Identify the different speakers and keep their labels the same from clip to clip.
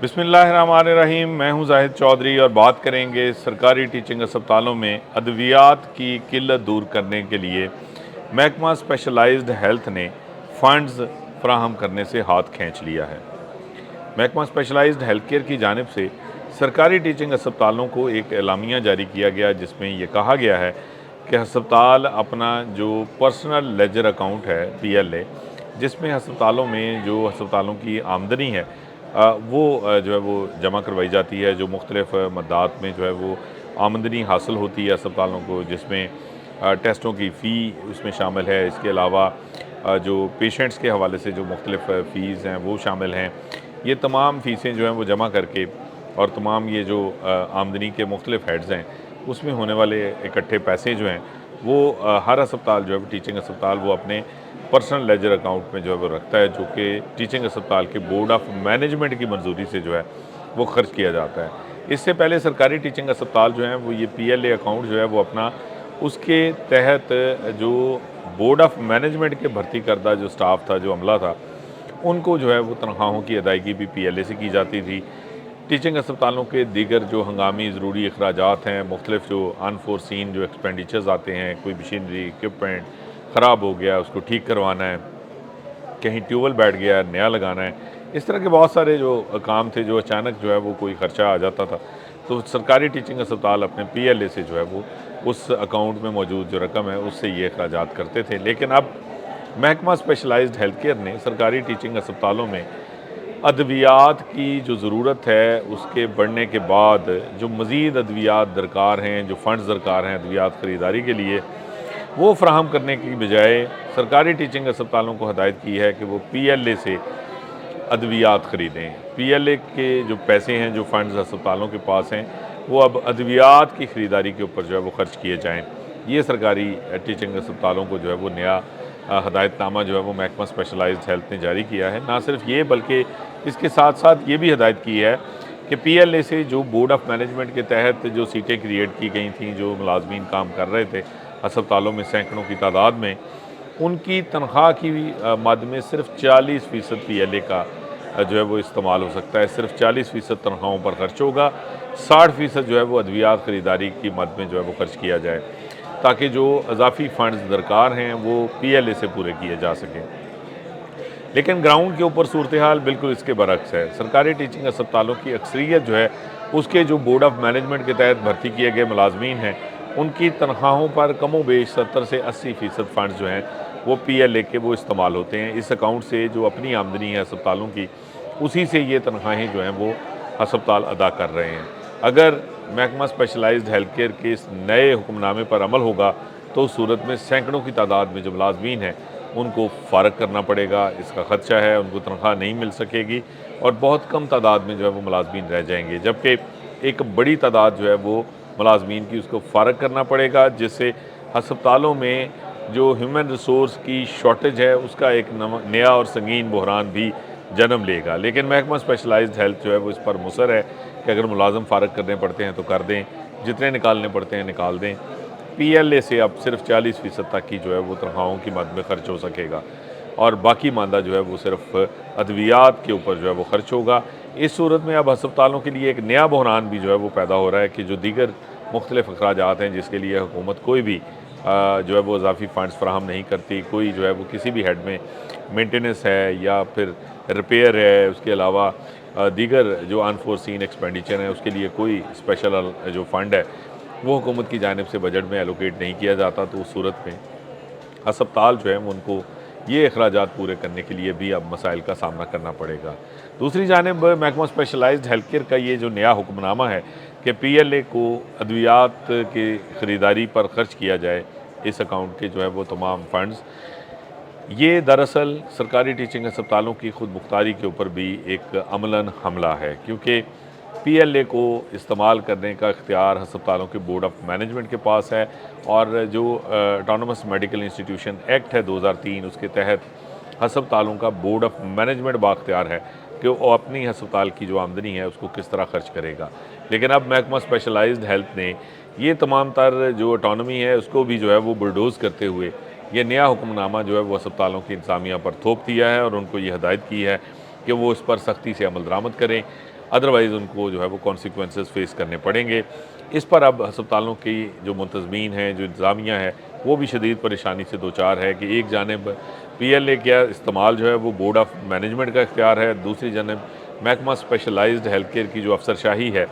Speaker 1: बिस्मिल्लाहिर्रहमानिर्रहीम। मैं हूं जाहिद चौधरी और बात करेंगे सरकारी टीचिंग अस्पतालों में अद्वियात की किल्लत दूर करने के लिए महकमा स्पेशलाइज्ड हेल्थ ने फ़ंड्स फराहम करने से हाथ खींच लिया है। महकमा स्पेशलाइज्ड हेल्थ केयर की जानिब से सरकारी टीचिंग अस्पतालों को एक एलामिया जारी किया गया, जिसमें यह कहा गया है कि अस्पताल अपना जो पर्सनल लेजर अकाउंट है PLA, जिसमें अस्पतालों में जो अस्पतालों की आमदनी है वो जो है वो जमा करवाई जाती है। जो मुख्तलिफ़ मद्दात में जो है वो आमदनी हासिल होती है अस्पतालों को, जिसमें टेस्टों की फ़ी उसमें शामिल है। इसके अलावा जो पेशेंट्स के हवाले से जो मुख्तलिफ़ फ़ीस हैं वो शामिल हैं। ये तमाम फ़ीसें जो हैं वो जमा करके और तमाम ये जो आमदनी के मुख्तलिफ़ हेड्स हैं उसमें होने वाले इकट्ठे पैसे जो हैं वो हर अस्पताल जो है वो टीचिंग अस्पताल वो अपने पर्सनल लेजर अकाउंट में जो है वो रखता है, जो कि टीचिंग अस्पताल के बोर्ड ऑफ मैनेजमेंट की मंजूरी से जो है वो खर्च किया जाता है। इससे पहले सरकारी टीचिंग अस्पताल जो हैं वो ये PLA अकाउंट जो है वो अपना उसके तहत जो बोर्ड ऑफ मैनेजमेंट के भर्ती करदा जो स्टाफ था, जो अमला था, उनको जो है वो तनख्वाहों की अदायगी भी PLA से की जाती थी। टीचिंग अस्पतालों के दीगर जो हंगामी ज़रूरी अखराजात हैं, मुख्तलिफ़ जो अनफोर्सिन जो एक्सपेंडिचर्स आते हैं, कोई मशीनरी इक्विपमेंट ख़राब हो गया उसको ठीक करवाना है, कहीं ट्यूबवेल बैठ गया नया लगाना है, इस तरह के बहुत सारे जो काम थे जो अचानक जो है वो कोई ख़र्चा आ जाता था, तो सरकारी टीचिंग अस्पताल अपने PLA से जो है वो उस अकाउंट में मौजूद जो रकम है उससे ये अखराजात करते थे। लेकिन अब महकमा स्पेशलाइज्ड हेल्थ केयर ने सरकारी टीचिंग अस्पतालों में अद्वियात की जो ज़रूरत है उसके बढ़ने के बाद जो मज़ीद अद्वियात दरकार हैं, जो फ़ंड्स दरकार हैं अद्वियात ख़रीदारी के लिए, वो फ़राहम करने की बजाय सरकारी टीचिंग अस्पतालों को हदायत की है कि वो PLA से अद्वियात ख़रीदें। PLA के जो पैसे हैं, जो फ़ंड्स अस्पतालों के पास हैं, वो अब अद्वियात की ख़रीदारी के ऊपर जो है वो ख़र्च किए जाएँ। ये सरकारी टीचिंग अस्पतालों को जो है वो नया हदायतनामा जो है वो महकमा स्पेशलाइज्ड हेल्थ ने जारी किया है। ना सिर्फ ये बल्कि इसके साथ साथ ये भी हदायत की है कि PLA से जो बोर्ड ऑफ मैनेजमेंट के तहत जो सीटें क्रिएट की गई थीं, जो मुलाजमीन काम कर रहे थे अस्पतालों में सैकड़ों की तादाद में, उनकी तनख्वाह की मद में सिर्फ 40% PLA का जो है वो इस्तेमाल हो सकता है। सिर्फ 40% तनख्वाहों पर खर्च होगा, 60% जो है वो अद्वियात ख़रीदारी की मद में जो है वो खर्च किया जाए, ताकि जो अजाफी फ़ंड्स दरकार हैं वो PLA से पूरे किए जा सकें। लेकिन ग्राउंड के ऊपर सूरत हाल बिल्कुल इसके बरक्स है। सरकारी टीचिंग अस्पतालों की अक्सरियत जो है उसके जो बोर्ड ऑफ मैनेजमेंट के तहत भर्ती किए गए मुलाजमीन हैं, उनकी तनख्वाहों पर कमोबेश 70 से 80% फ़ंड्स जो हैं वो PLA के वो इस्तेमाल होते हैं। इस अकाउंट से जो अपनी आमदनी है अस्पतालों की, उसी से ये तनख्वाहें जो हैं वो अस्पताल अदा कर रहे हैं। अगर महकमा स्पेशलाइज्ड हेल्थ केयर के इस नए हुक्मनामे पर अमल होगा तो उस सूरत में सैकड़ों की तादाद में जो मुलाजमीन हैं उनको फ़ारग करना पड़ेगा, इसका ख़दशा है, उनको तनख्वाह नहीं मिल सकेगी और बहुत कम तादाद में जो है वो मुलाजमीन रह जाएंगे, जबकि एक बड़ी तादाद जो है वो मुलाजमीन की उसको फ़ारग करना पड़ेगा, जिससे अस्पतालों में जो ह्यूमन रिसोर्स की शॉर्टेज है उसका एक नया और संगीन बहरान भी जन्म लेगा। लेकिन महकमा स्पेशलाइज्ड हेल्थ जो है वो इस पर मुसर है कि अगर मुलाजम फ़ारग करने पड़ते हैं तो कर दें, जितने निकालने पड़ते हैं निकाल दें। PLA से अब सिर्फ 40% तक की जो है वो तनख्वाहों की मद में खर्च हो सकेगा और बाकी मांदा जो है वो सिर्फ अद्वियात के ऊपर जो है वो खर्च होगा। इस सूरत में अब अस्पतालों के लिए एक नया बहरान भी जो है वो पैदा हो रहा है कि जो दीगर मुख्तलिफ़ अखराजात हैं जिसके लिए हुकूमत कोई भी जो है वो इजाफी फ़ंड्स फराहम नहीं करती, कोई जो है वो किसी भी हेड में मेंटेनेंस है या फिर रिपेयर है, उसके अलावा दीगर जो अनफोर्सिन एक्सपेंडिचर हैं उसके लिए कोई स्पेशल जो फ़ंड है वो हुकूमत की जानिब से बजट में एलोकेट नहीं किया जाता, तो उस सूरत में अस्पताल जो है उनको ये अखराजात पूरे करने के लिए भी अब मसाइल का सामना करना पड़ेगा। दूसरी जानिब महकमा स्पेशलाइज्ड हेल्थ केयर का ये जो नया हुक्मनामा है कि PLA को अद्वियात की ख़रीदारी पर ख़र्च किया जाए, इस अकाउंट के जो है वो तमाम फ़ंड्स, ये दरअसल सरकारी टीचिंग अस्पतालों की खुद मुख्तारी के ऊपर भी एक अमलन हमला है, क्योंकि PLA को इस्तेमाल करने का इख्तियार अस्पतालों के बोर्ड ऑफ मैनेजमेंट के पास है और जो ऑटोनमस मेडिकल इंस्टीट्यूशन एक्ट है 2003, उसके तहत अस्पतालों का बोर्ड ऑफ मैनेजमेंट बाख्तियार है कि वो अपनी अस्पताल की जो आमदनी है उसको किस तरह खर्च करेगा। लेकिन अब महकमा स्पेशलाइज्ड हेल्थ ने ये तमाम तर जो ऑटोनमी है उसको भी जो है वो बुलडोज़ करते हुए ये नया हुक्मनामा जो है वो अस्पतालों की इंतज़ामिया पर थोप दिया है और उनको ये हदायत की है कि वो इस पर सख्ती से अमल दरामद करें। अदरवाइज़ उनको जो है वो कॉन्सिक्वेंसेस फेस करने पड़ेंगे। इस पर अब अस्पतालों की जो मुंतज़मीन हैं, जो इंतज़ामिया है, वो भी शदीद परेशानी से दो चार है कि एक जानिब पीएलए का इस्तेमाल जो है वो बोर्ड ऑफ मैनेजमेंट का इख्तियार है, दूसरी जानिब महकमा स्पेशलाइज्ड हेल्थ केयर की जो अफसरशाही है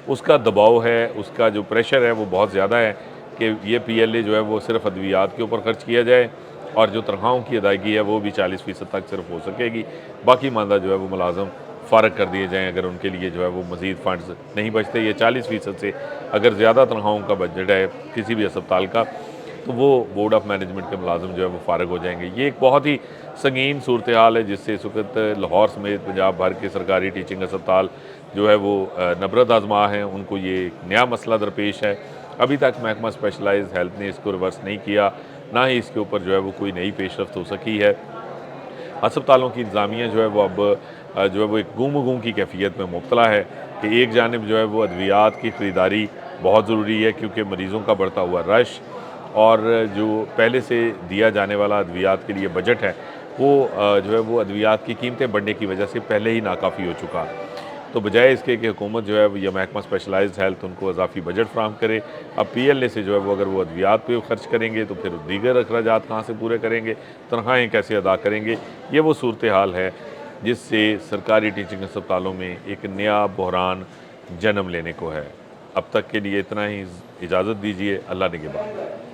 Speaker 1: उसका दबाव है, उसका जो प्रेशर है वो बहुत ज़्यादा है कि ये पीएलए जो है वो सिर्फ अद्वियात के ऊपर खर्च किया जाए और जो तनख्वाहों की अदायगी है वो भी 40% तक सिर्फ हो सकेगी, बाकी मानदा जो है वो मुलाजम फ़ारग कर दिए जाएँ अगर उनके लिए जो है वो मज़ीद फ़ंड्स नहीं बचते। ये 40% से अगर ज़्यादा तनख्वाहों का बजट है किसी भी अस्पताल का तो वो बोर्ड ऑफ मैनेजमेंट के मुलाजिम जो है वो फ़ारग हो जाएंगे। ये एक बहुत ही संगीन सूरत हाल है जिससे इस वक्त लाहौर समेत पंजाब भर के सरकारी टीचिंग अस्पताल जो है वो नबरत आजमा हैं, उनको ये एक नया मसला दरपेश है। अभी तक महकमा स्पेशलाइज्ड हेल्थ ने इसको रिवर्स नहीं किया, ना ही इसके ऊपर जो है वो कोई नई पेशरफ्त हो सकी है। अस्पतालों की इंतज़ामिया जो है वो अब जो है वो एक गुम की कैफियत में मुब्तला है कि एक जानिब जो है वो अद्वियात की ख़रीदारी बहुत ज़रूरी है क्योंकि मरीज़ों का बढ़ता हुआ रश और जो पहले से दिया जाने वाला अद्वियात के लिए बजट है वो जो है वो अद्वियात की कीमतें बढ़ने की वजह से पहले ही नाकाफ़ी हो चुका। तो बजाय इसके कि हुकूमत जो है या महकमा स्पेशलाइज्ड हेल्थ उनको इजाफी बजट फ्राहम करे, अब पीएलए से जो है वो अगर वो अद्वियात पे खर्च करेंगे तो फिर दीगर अखराजात कहाँ से पूरे करेंगे, तनख्वाहें कैसे अदा करेंगे। ये वो सूरत हाल है जिससे सरकारी टीचिंग अस्पतालों में एक नया बहरान जन्म लेने को है। अब तक के लिए इतना ही, इजाज़त दीजिए। अल्लाह निगहबान।